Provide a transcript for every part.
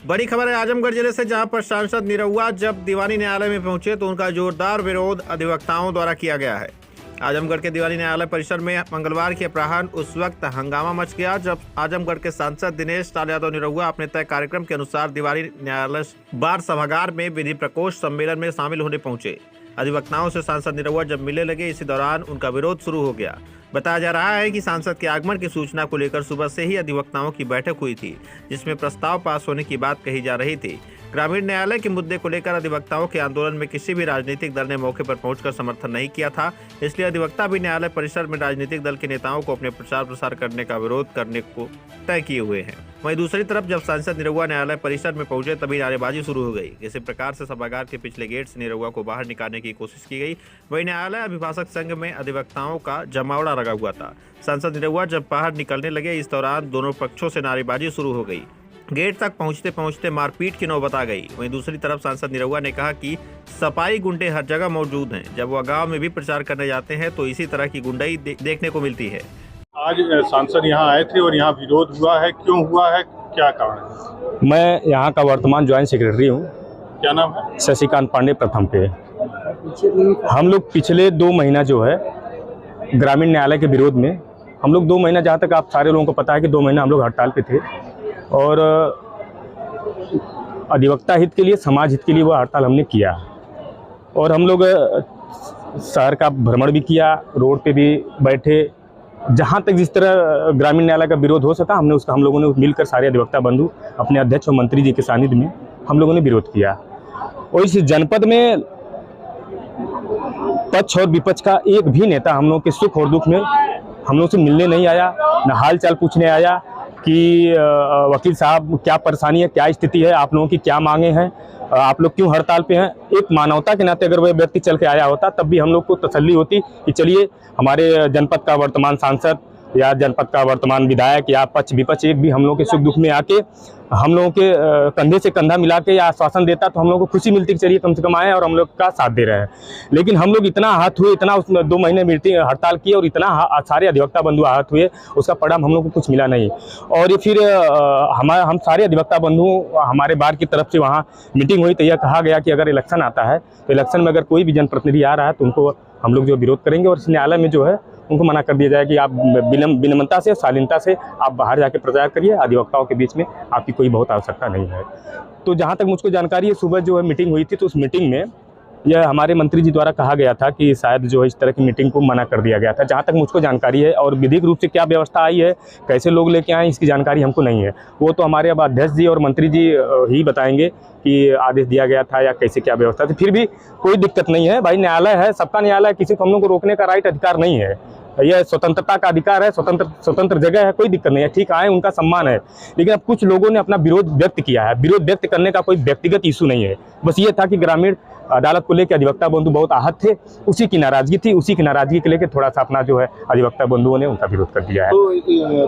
बड़ी खबर है आजमगढ़ जिले से, जहां पर सांसद निरहुआ जब दीवानी न्यायालय में पहुंचे तो उनका जोरदार विरोध अधिवक्ताओं द्वारा किया गया है। आजमगढ़ के दीवानी न्यायालय परिसर में मंगलवार की अपराह्न उस वक्त हंगामा मच गया जब आजमगढ़ के सांसद दिनेश लाल यादव निरहुआ अपने तय कार्यक्रम के अनुसार दीवानी न्यायालय बार सभागार में विधि प्रकोष्ठ सम्मेलन में शामिल होने पहुंचे। अधिवक्ताओं से सांसद निरहुआ जब मिलने लगे, इसी दौरान उनका विरोध शुरू हो गया। बताया जा रहा है कि सांसद के आगमन की सूचना को लेकर सुबह से ही अधिवक्ताओं की बैठक हुई थी, जिसमें प्रस्ताव पास होने की बात कही जा रही थी। ग्रामीण न्यायालय के मुद्दे को लेकर अधिवक्ताओं के आंदोलन में किसी भी राजनीतिक दल ने मौके पर पहुंचकर समर्थन नहीं किया था, इसलिए अधिवक्ता भी न्यायालय परिसर में राजनीतिक दल के नेताओं को अपने प्रचार प्रसार करने का विरोध करने को तय किए हुए हैं। वहीं दूसरी तरफ जब सांसद निरहुआ न्यायालय परिसर में पहुंचे तभी नारेबाजी शुरू हो गई। इसी प्रकार से सभागार के पिछले गेट से निरहुआ को बाहर निकालने की कोशिश की गई। वहीं न्यायालय अभिभाषक संघ में अधिवक्ताओं का जमावड़ा लगा हुआ था। सांसद निरहुआ जब बाहर निकलने लगे, इस दौरान दोनों पक्षों से नारेबाजी शुरू हो गई। गेट तक पहुंचते पहुंचते मारपीट की नौबत आ गई। वहीं दूसरी तरफ सांसद निरहुआ ने कहा कि सपाई गुंडे हर जगह मौजूद हैं। जब वह गांव में भी प्रचार करने जाते हैं तो इसी तरह की गुंडाई देखने को मिलती है। आज सांसद यहां आए थे और यहां विरोध हुआ है, क्यों हुआ है, क्या कारण है? मैं यहां का वर्तमान ज्वाइंट सेक्रेटरी हूं। क्या नाम है? शशिकांत पांडे प्रथम पे। हम लोग पिछले 2 महीना जो है ग्रामीण न्यायालय के विरोध में, हम लोग 2 महीना, जहाँ तक आप सारे लोगों को पता है कि 2 महीना हम लोग हड़ताल पे थे और अधिवक्ता हित के लिए, समाज हित के लिए वो हड़ताल हमने किया। और हम लोग शहर का भ्रमण भी किया, रोड पे भी बैठे, जहाँ तक जिस तरह ग्रामीण न्यायालय का विरोध हो सका हम लोगों ने मिलकर सारे अधिवक्ता बंधु अपने अध्यक्ष और मंत्री जी के सानिध्य में हम लोगों ने विरोध किया। और इस जनपद में पक्ष और विपक्ष का एक भी नेता हम लोगों के सुख और दुख में हम लोग से मिलने नहीं आया, न हाल चाल पूछने आया कि वकील साहब क्या परेशानी है, क्या स्थिति है, आप लोगों की क्या मांगे हैं, आप लोग क्यों हड़ताल पे हैं। एक मानवता के नाते अगर वह व्यक्ति चल के आया होता तब भी हम लोग को तसल्ली होती कि चलिए हमारे जनपद का वर्तमान सांसद या जनपद का वर्तमान विधायक या पक्ष विपक्ष एक भी हम लोग के सुख दुख में आके हम लोगों के कंधे से कंधा मिला के या आश्वासन देता तो हम लोग को खुशी मिलती कि चलिए कम से कम आए और हम लोग का साथ दे रहे हैं। लेकिन हम लोग इतना आहत हुए, इतना उसमें 2 महीने मीटिंग हड़ताल किए और इतना सारे अधिवक्ता बंधु आहत हुए, उसका परिणाम हम लोग को कुछ मिला नहीं। और ये फिर हम सारे अधिवक्ता बंधु हमारे बार की तरफ से वहाँ मीटिंग हुई तो यह कहा गया कि अगर इलेक्शन आता है तो इलेक्शन में अगर कोई भी जनप्रतिनिधि आ रहा है तो उनको हम लोग जो विरोध करेंगे और इस न्यायालय में जो है उनको मना कर दिया जाए कि आप विनम्रता से, शालीनता से आप बाहर जाके प्रचार करिए, अधिवक्ताओं के बीच में आपकी कोई बहुत आवश्यकता नहीं है। तो जहाँ तक मुझको जानकारी है, सुबह जो है मीटिंग हुई थी तो उस मीटिंग में यह हमारे मंत्री जी द्वारा कहा गया था कि शायद जो है इस तरह की मीटिंग को मना कर दिया गया था, जहाँ तक मुझको जानकारी है। और विधिक रूप से क्या व्यवस्था आई है, कैसे लोग लेके आए, इसकी जानकारी हमको नहीं है। वो तो हमारे अब अध्यक्ष जी और मंत्री जी ही बताएंगे कि आदेश दिया गया था या कैसे क्या व्यवस्था थी। फिर भी कोई दिक्कत नहीं है भाई, न्यायालय है, सबका न्यायालय, किसी को हम लोग को रोकने का राइट अधिकार नहीं है। यह स्वतंत्रता का अधिकार है, स्वतंत्र जगह है, कोई दिक्कत नहीं है, ठीक आए, उनका सम्मान है। लेकिन अब कुछ लोगों ने अपना विरोध व्यक्त किया है। विरोध व्यक्त करने का कोई व्यक्तिगत इशू नहीं है, बस ये था कि ग्रामीण अदालत को लेकर अधिवक्ता बंधु बहुत आहत थे, उसी की नाराजगी थी, उसी की नाराजगी के लेकर थोड़ा सा अपना जो है अधिवक्ता बंधुओं ने उनका विरोध कर दिया है। तो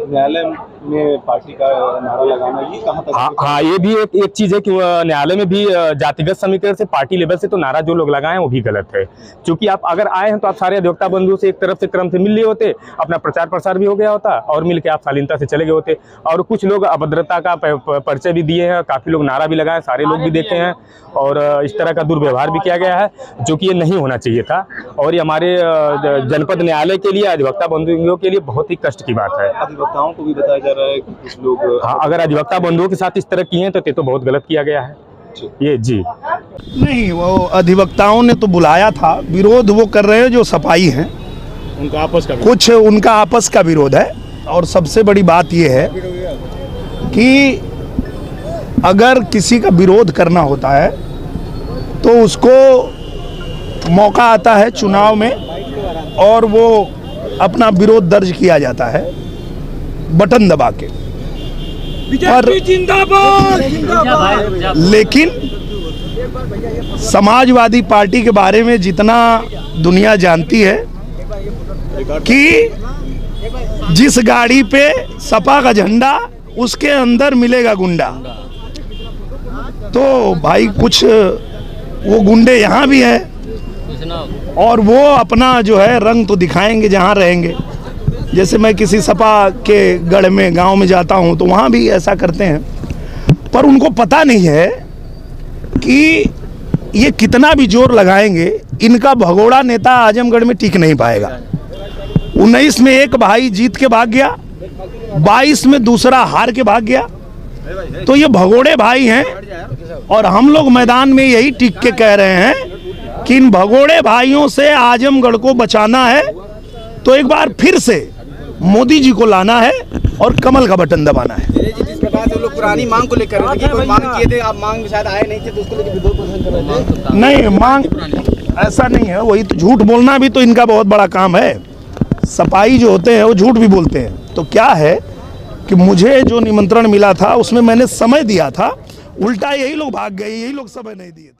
न्यायालय में पार्टी का नारा लगाना ये कहाँ तक? हाँ, ये भी एक चीज है कि न्यायालय में भी जातिगत समीकरण से, पार्टी लेवल से तो नारा जो लोग लगाए वो भी गलत है। क्योंकि आप अगर आए हैं तो आप सारे अधिवक्ता बंधुओं से एक तरफ से क्रम से मिल लिए होते, अपना प्रचार प्रसार भी हो गया होता और मिल के आप शालीनता से चले गए होते। और कुछ लोग अभद्रता का परिचय भी दिए हैं, काफी लोग नारा भी लगाए, सारे लोग भी देखे हैं और इस तरह का दुर्व्यवहार भी किया गया है जो कि ये नहीं होना चाहिए था। और ये हमारे जनपद न्यायालय के लिए, अधिवक्ता बंधुओं के लिए बहुत ही कष्ट की बात है। अधिवक्ताओं को भी बताया जा रहा है कि कुछ लोग, हाँ, अगर अधिवक्ता बंधुओं के साथ इस तरह किए हैं तो ये तो बहुत गलत किया गया है ये जी। नहीं, वो अधिवक्ताओं ने तो बुलाया था, विरोध वो कर रहे हैं जो सफाई हैं, उनका आपस का कुछ उनका आपस का विरोध है। और सबसे बड़ी बात यह है कि अगर किसी का विरोध करना होता है तो उसको मौका आता है चुनाव में और वो अपना विरोध दर्ज किया जाता है बटन दबा के। लेकिन समाजवादी पार्टी के बारे में जितना दुनिया जानती है कि जिस गाड़ी पे सपा का झंडा उसके अंदर मिलेगा गुंडा, तो भाई कुछ वो गुंडे यहाँ भी हैं और वो अपना जो है रंग तो दिखाएंगे जहाँ रहेंगे। जैसे मैं किसी सपा के गढ़ में गांव में जाता हूँ तो वहाँ भी ऐसा करते हैं, पर उनको पता नहीं है कि ये कितना भी जोर लगाएंगे इनका भगोड़ा नेता आजमगढ़ में टिक नहीं पाएगा। 19 में एक भाई जीत के भाग गया, 22 में दूसरा हार के भाग गया, तो ये भगोड़े भाई हैं। और हम लोग मैदान में यही टिक के कह रहे हैं कि इन भगोड़े भाइयों से आजमगढ़ को बचाना है तो एक बार फिर से मोदी जी को लाना है और कमल का बटन दबाना है। जिस प्रकार से लोग पुरानी मांग को लेकर मांग किए थे, आप मांग शायद आए नहीं थे तो उसको लेकर विरोध प्रदर्शन कर रहे थे। नहीं, मांग ऐसा नहीं है, वही तो झूठ बोलना भी तो इनका बहुत बड़ा काम है। सपाई जो होते हैं वो झूठ भी बोलते हैं। तो क्या है कि मुझे जो निमंत्रण मिला था उसमें मैंने समय दिया था, उल्टा यही लोग भाग गए, यही लोग समय नहीं दिए।